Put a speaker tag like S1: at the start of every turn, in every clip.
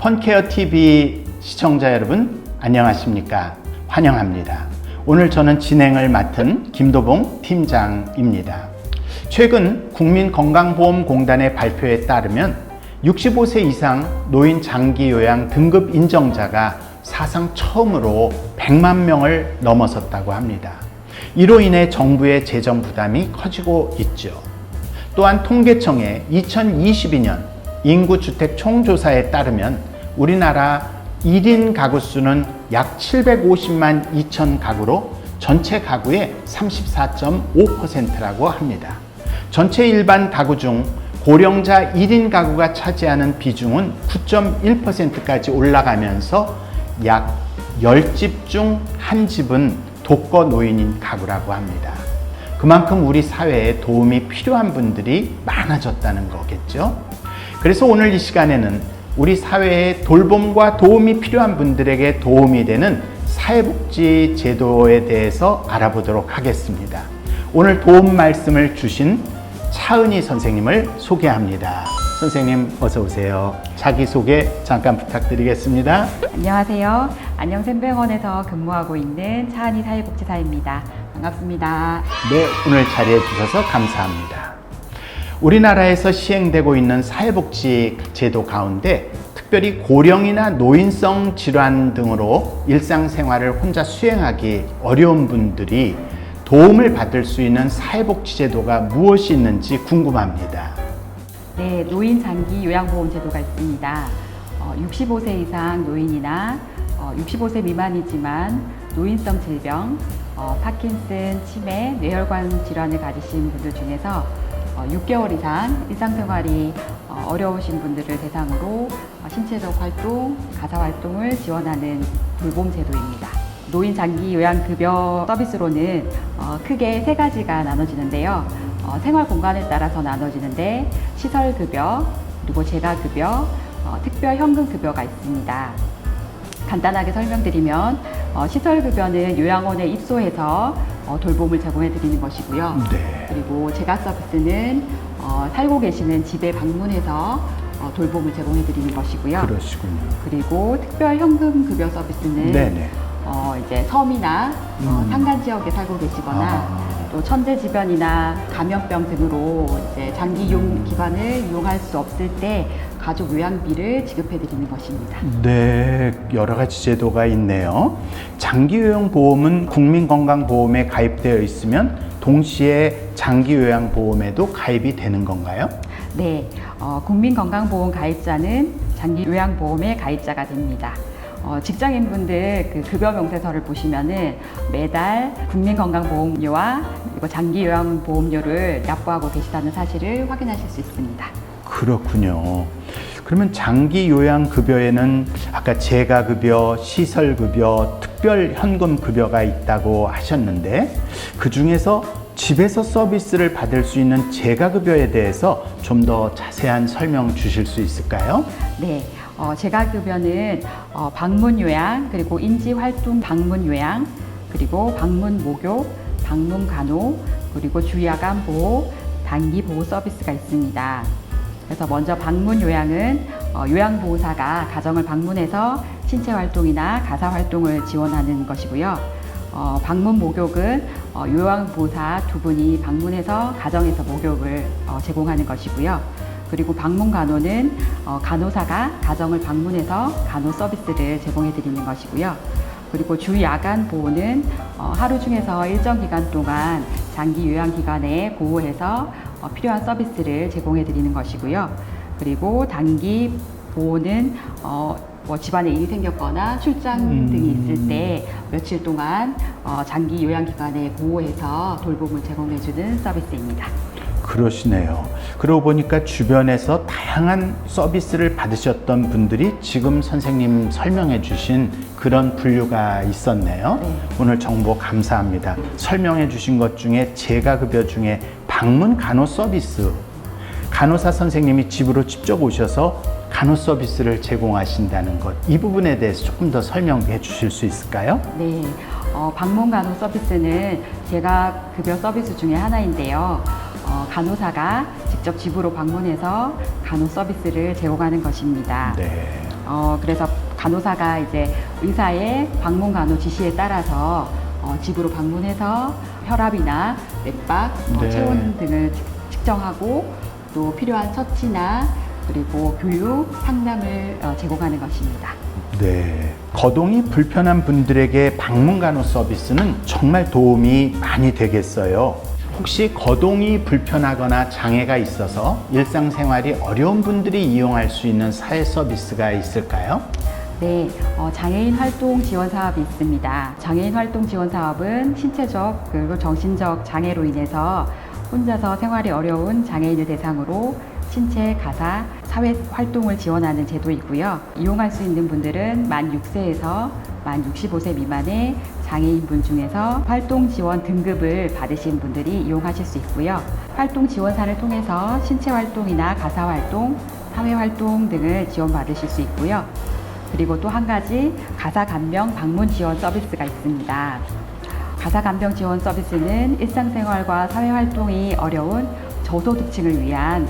S1: 펀케어 TV 시청자 여러분 안녕하십니까? 환영합니다. 오늘 저는 진행을 맡은 김도봉 팀장입니다. 최근 국민건강보험공단의 발표에 따르면 65세 이상 노인 장기요양 등급 인정자가 사상 처음으로 100만 명을 넘어섰다고 합니다. 이로 인해 정부의 재정 부담이 커지고 있죠. 또한 통계청의 2022년 인구주택 총조사에 따르면 우리나라 1인 가구 수는 약 750만 2천 가구로 전체 가구의 34.5%라고 합니다. 전체 일반 가구 중 고령자 1인 가구가 차지하는 비중은 9.1%까지 올라가면서 약 10집 중 1집은 독거 노인인 가구라고 합니다. 그만큼 우리 사회에 도움이 필요한 분들이 많아졌다는 거겠죠. 그래서 오늘 이 시간에는 우리 사회에 돌봄과 도움이 필요한 분들에게 도움이 되는 사회복지 제도에 대해서 알아보도록 하겠습니다. 오늘 도움 말씀을 주신 차은희 선생님을 소개합니다. 선생님 어서 오세요. 자기소개 잠깐 부탁드리겠습니다.
S2: 안녕하세요. 안녕생병원에서 근무하고 있는 차은희 사회복지사입니다. 반갑습니다.
S1: 네, 오늘 자리해 주셔서 감사합니다. 우리나라에서 시행되고 있는 사회복지 제도 가운데 특별히 고령이나 노인성 질환 등으로 일상생활을 혼자 수행하기 어려운 분들이 도움을 받을 수 있는 사회복지 제도가 무엇이 있는지 궁금합니다.
S2: 네, 노인 장기 요양보험 제도가 있습니다. 65세 이상 노인이나 65세 미만이지만 노인성 질병, 파킨슨, 치매, 뇌혈관 질환을 가지신 분들 중에서 6개월 이상 일상생활이 어려우신 분들을 대상으로 신체적 활동, 가사활동을 지원하는 돌봄 제도입니다. 노인 장기 요양급여 서비스로는 크게 세 가지가 나눠지는데요. 생활 공간에 따라서 나눠지는데 시설급여, 그리고 재가급여, 특별현금급여가 있습니다. 간단하게 설명드리면 시설급여는 요양원에 입소해서 돌봄을 제공해 드리는 것이고요.
S1: 네.
S2: 그리고 재가 서비스는 살고 계시는 집에 방문해서 돌봄을 제공해 드리는 것이고요.
S1: 그러시군요.
S2: 그리고 특별현금급여 서비스는
S1: 네네.
S2: 이제 섬이나 산간 지역에 살고 계시거나 또 천재지변이나 감염병 등으로 이제 장기 이용 기관을 이용할 수 없을 때 가족 요양비를 지급해 드리는 것입니다.
S1: 네, 여러 가지 제도가 있네요. 장기요양보험은 국민건강보험에 가입되어 있으면 동시에 장기요양보험에도 가입이 되는 건가요?
S2: 네, 국민건강보험 가입자는 장기요양보험의 가입자가 됩니다. 직장인분들 그 급여 명세서를 보시면은 매달 국민건강보험료와 그리고 장기요양보험료를 납부하고 계시다는 사실을 확인하실 수 있습니다.
S1: 그렇군요. 그러면 장기요양급여에는 아까 재가급여, 시설급여, 특별현금급여가 있다고 하셨는데 그 중에서 집에서 서비스를 받을 수 있는 재가급여에 대해서 좀 더 자세한 설명 주실 수 있을까요?
S2: 네. 재가급여는 방문요양, 그리고 인지활동 방문요양, 그리고 방문목욕, 방문간호, 그리고 주야간 보호, 단기 보호 서비스가 있습니다. 그래서 먼저 방문요양은 요양보호사가 가정을 방문해서 신체활동이나 가사활동을 지원하는 것이고요. 방문목욕은 요양보호사 두 분이 방문해서 가정에서 목욕을 제공하는 것이고요. 그리고 방문간호는 간호사가 가정을 방문해서 간호 서비스를 제공해 드리는 것이고요. 그리고 주야간 보호는 하루 중에서 일정 기간 동안 장기 요양기관에 보호해서 필요한 서비스를 제공해 드리는 것이고요. 그리고 단기 보호는 뭐 집안에 일이 생겼거나 출장 등이 있을 때 며칠 동안 장기 요양기관에 보호해서 돌봄을 제공해 주는 서비스입니다.
S1: 그러시네요. 그러고 보니까 주변에서 다양한 서비스를 받으셨던 분들이 지금 선생님 설명해 주신 그런 분류가 있었네요.
S2: 네.
S1: 오늘 정보 감사합니다. 설명해 주신 것 중에 재가급여 중에 방문 간호 서비스, 간호사 선생님이 집으로 직접 오셔서 간호 서비스를 제공하신다는 것, 이 부분에 대해서 조금 더 설명해 주실 수 있을까요?
S2: 네, 방문 간호 서비스는 재가급여 서비스 중에 하나인데요. 간호사가 직접 집으로 방문해서 간호 서비스를 제공하는 것입니다.
S1: 네.
S2: 그래서 간호사가 이제 의사의 방문 간호 지시에 따라서 집으로 방문해서 혈압이나 맥박,
S1: 네.
S2: 체온 등을 측정하고 또 필요한 처치나 그리고 교육, 상담을 제공하는 것입니다.
S1: 네. 거동이 불편한 분들에게 방문 간호 서비스는 정말 도움이 많이 되겠어요. 혹시 거동이 불편하거나 장애가 있어서 일상생활이 어려운 분들이 이용할 수 있는 사회 서비스가 있을까요?
S2: 네, 장애인 활동 지원 사업이 있습니다. 장애인 활동 지원 사업은 신체적 그리고 정신적 장애로 인해서 혼자서 생활이 어려운 장애인을 대상으로 신체, 가사, 사회 활동을 지원하는 제도이고요. 이용할 수 있는 분들은 만 6세에서 만 65세 미만의 장애인분 중에서 활동 지원 등급을 받으신 분들이 이용하실 수 있고요. 활동 지원사를 통해서 신체 활동이나 가사 활동, 사회 활동 등을 지원받으실 수 있고요. 그리고 또 한 가지 가사 감명 방문 지원 서비스가 있습니다. 가사 감명 지원 서비스는 일상생활과 사회 활동이 어려운 저소득층을 위한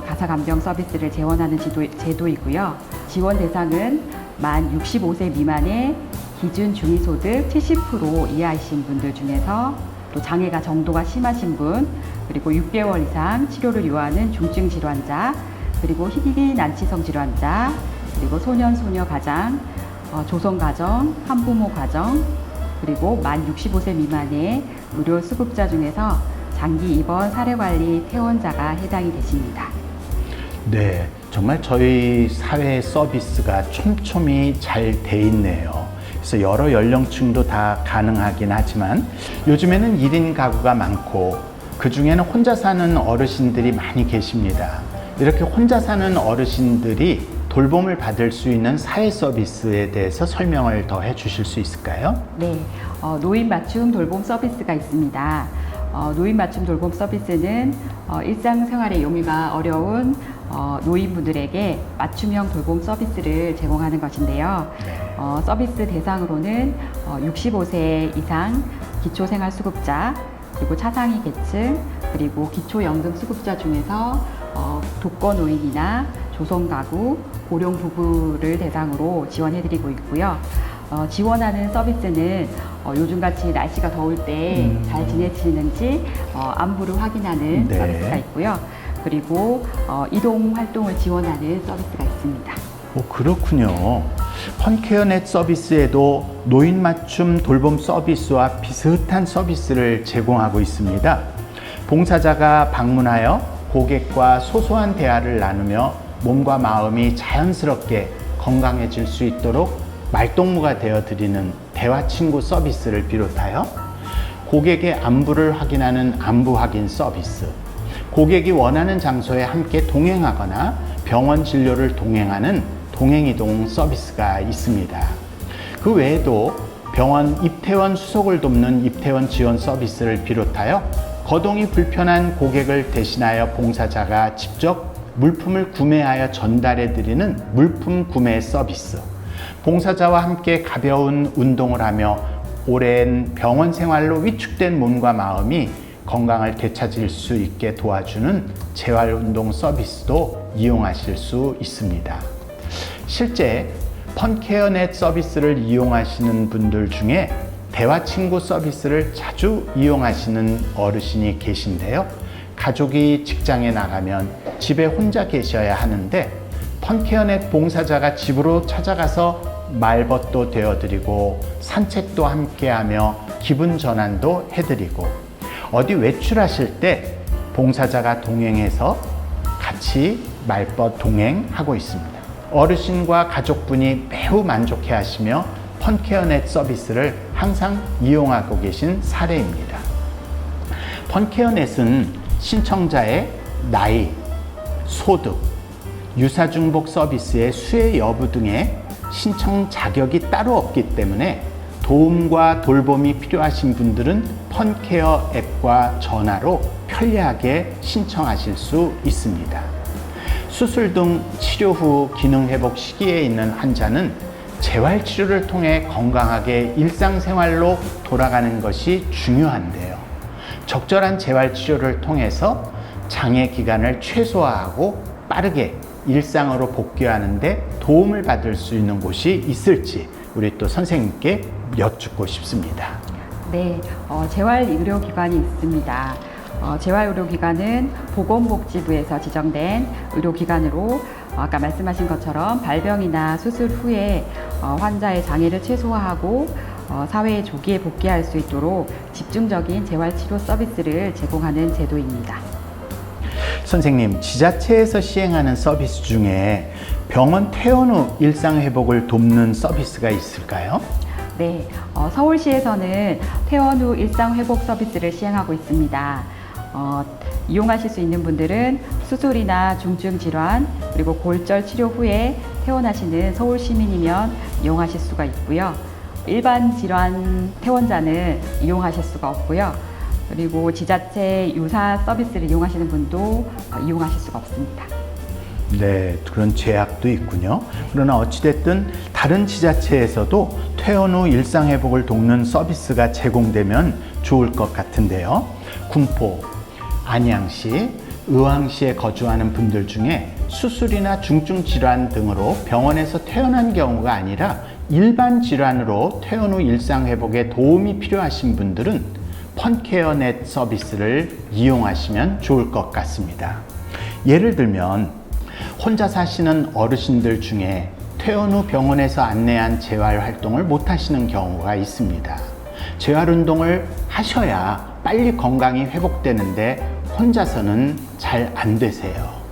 S2: 가사 감명 서비스를 지원하는 제도이고요. 지원 대상은 만 65세 미만의 기준 중위소득 70% 이하이신 분들 중에서 또 장애가 정도가 심하신 분, 그리고 6개월 이상 치료를 요하는 중증 질환자, 그리고 희귀 난치성 질환자, 그리고 소년 소녀 가장, 조성 가정, 한부모 가정, 그리고 만 65세 미만의 의료 수급자 중에서 장기 입원 사례관리 퇴원자가 해당이 되십니다.
S1: 네, 정말 저희 사회 서비스가 촘촘히 잘 돼 있네요. 그래서 여러 연령층도 다 가능하긴 하지만 요즘에는 1인 가구가 많고 그 중에는 혼자 사는 어르신들이 많이 계십니다. 이렇게 혼자 사는 어르신들이 돌봄을 받을 수 있는 사회 서비스에 대해서 설명을 더 해주실 수 있을까요?
S2: 네, 노인 맞춤 돌봄 서비스가 있습니다. 노인 맞춤 돌봄 서비스는 일상생활의 용이가 어려운 노인분들에게 맞춤형 돌봄 서비스를 제공하는 것인데요. 서비스 대상으로는 65세 이상 기초생활수급자, 그리고 차상위 계층, 그리고 기초연금수급자 중에서 독거노인이나 조성가구, 고령부부를 대상으로 지원해드리고 있고요. 지원하는 서비스는 요즘같이 날씨가 더울 때 잘 지내시는지 안부를 확인하는
S1: 네.
S2: 서비스가 있고요. 그리고 이동 활동을 지원하는 서비스가 있습니다.
S1: 그렇군요. 펀케어넷 서비스에도 노인 맞춤 돌봄 서비스와 비슷한 서비스를 제공하고 있습니다. 봉사자가 방문하여 고객과 소소한 대화를 나누며 몸과 마음이 자연스럽게 건강해질 수 있도록 말동무가 되어드리는 대화친구 서비스를 비롯하여 고객의 안부를 확인하는 안부 확인 서비스, 고객이 원하는 장소에 함께 동행하거나 병원 진료를 동행하는 동행이동 서비스가 있습니다. 그 외에도 병원 입퇴원 수속을 돕는 입퇴원 지원 서비스를 비롯하여 거동이 불편한 고객을 대신하여 봉사자가 직접 물품을 구매하여 전달해 드리는 물품 구매 서비스, 봉사자와 함께 가벼운 운동을 하며 오랜 병원 생활로 위축된 몸과 마음이 건강을 되찾을 수 있게 도와주는 재활운동 서비스도 이용하실 수 있습니다. 실제 펀케어넷 서비스를 이용하시는 분들 중에 대화친구 서비스를 자주 이용하시는 어르신이 계신데요. 가족이 직장에 나가면 집에 혼자 계셔야 하는데 펀케어넷 봉사자가 집으로 찾아가서 말벗도 되어드리고 산책도 함께하며 기분 전환도 해드리고 어디 외출하실 때 봉사자가 동행해서 같이 말벗 동행하고 있습니다. 어르신과 가족분이 매우 만족해 하시며 펀케어넷 서비스를 항상 이용하고 계신 사례입니다. 펀케어넷은 신청자의 나이, 소득, 유사중복 서비스의 수혜 여부 등의 신청 자격이 따로 없기 때문에 도움과 돌봄이 필요하신 분들은 펀케어 앱과 전화로 편리하게 신청하실 수 있습니다. 수술 등 치료 후 기능 회복 시기에 있는 환자는 재활치료를 통해 건강하게 일상생활로 돌아가는 것이 중요한데요. 적절한 재활치료를 통해서 장애 기간을 최소화하고 빠르게 일상으로 복귀하는데 도움을 받을 수 있는 곳이 있을지 우리 또 선생님께 여쭙고 싶습니다.
S2: 네, 재활의료기관이 있습니다. 재활의료기관은 보건복지부에서 지정된 의료기관으로 아까 말씀하신 것처럼 발병이나 수술 후에 환자의 장애를 최소화하고 사회에 조기에 복귀할 수 있도록 집중적인 재활치료 서비스를 제공하는 제도입니다.
S1: 선생님, 지자체에서 시행하는 서비스 중에 병원 퇴원 후 일상회복을 돕는 서비스가 있을까요?
S2: 네, 서울시에서는 퇴원 후 일상회복 서비스를 시행하고 있습니다. 이용하실 수 있는 분들은 수술이나 중증 질환 그리고 골절 치료 후에 퇴원하시는 서울 시민이면 이용하실 수가 있고요. 일반 질환 퇴원자는 이용하실 수가 없고요. 그리고 지자체 유사 서비스를 이용하시는 분도 이용하실 수가 없습니다.
S1: 네, 그런 제약도 있군요. 그러나 어찌됐든 다른 지자체에서도 퇴원 후 일상회복을 돕는 서비스가 제공되면 좋을 것 같은데요. 군포, 안양시, 의왕시에 거주하는 분들 중에 수술이나 중증 질환 등으로 병원에서 퇴원한 경우가 아니라 일반 질환으로 퇴원 후 일상회복에 도움이 필요하신 분들은 펀케어넷 서비스를 이용하시면 좋을 것 같습니다. 예를 들면 혼자 사시는 어르신들 중에 퇴원 후 병원에서 안내한 재활활동을 못 하시는 경우가 있습니다. 재활운동을 하셔야 빨리 건강이 회복되는데 혼자서는 잘 안 되세요.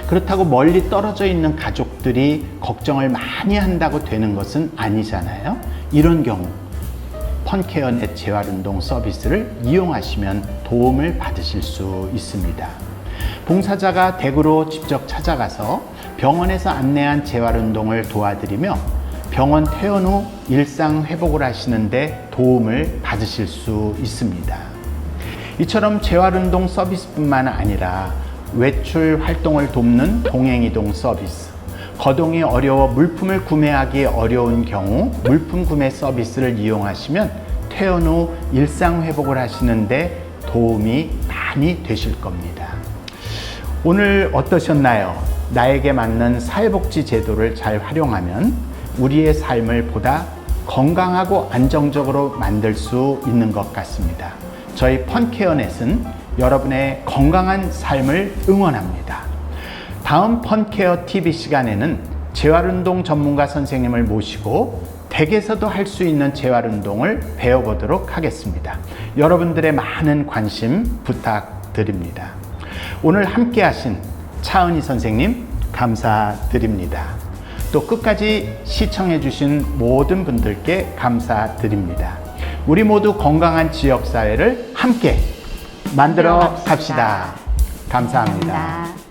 S1: 그렇다고 멀리 떨어져 있는 가족들이 걱정을 많이 한다고 되는 것은 아니잖아요. 이런 경우 펀케어넷 재활운동 서비스를 이용하시면 도움을 받으실 수 있습니다. 봉사자가 댁으로 직접 찾아가서 병원에서 안내한 재활운동을 도와드리며 병원 퇴원 후 일상 회복을 하시는데 도움을 받으실 수 있습니다. 이처럼 재활운동 서비스뿐만 아니라 외출 활동을 돕는 동행이동 서비스, 거동이 어려워 물품을 구매하기 어려운 경우 물품 구매 서비스를 이용하시면 퇴원 후 일상 회복을 하시는데 도움이 많이 되실 겁니다. 오늘 어떠셨나요? 나에게 맞는 사회복지 제도를 잘 활용하면 우리의 삶을 보다 건강하고 안정적으로 만들 수 있는 것 같습니다. 저희 펀케어넷은 여러분의 건강한 삶을 응원합니다. 다음 펀케어 TV 시간에는 재활운동 전문가 선생님을 모시고 댁에서도 할 수 있는 재활운동을 배워보도록 하겠습니다. 여러분들의 많은 관심 부탁드립니다. 오늘 함께 하신 차은희 선생님 감사드립니다. 또 끝까지 시청해 주신 모든 분들께 감사드립니다. 우리 모두 건강한 지역사회를 함께 만들어 갑시다. 감사합니다.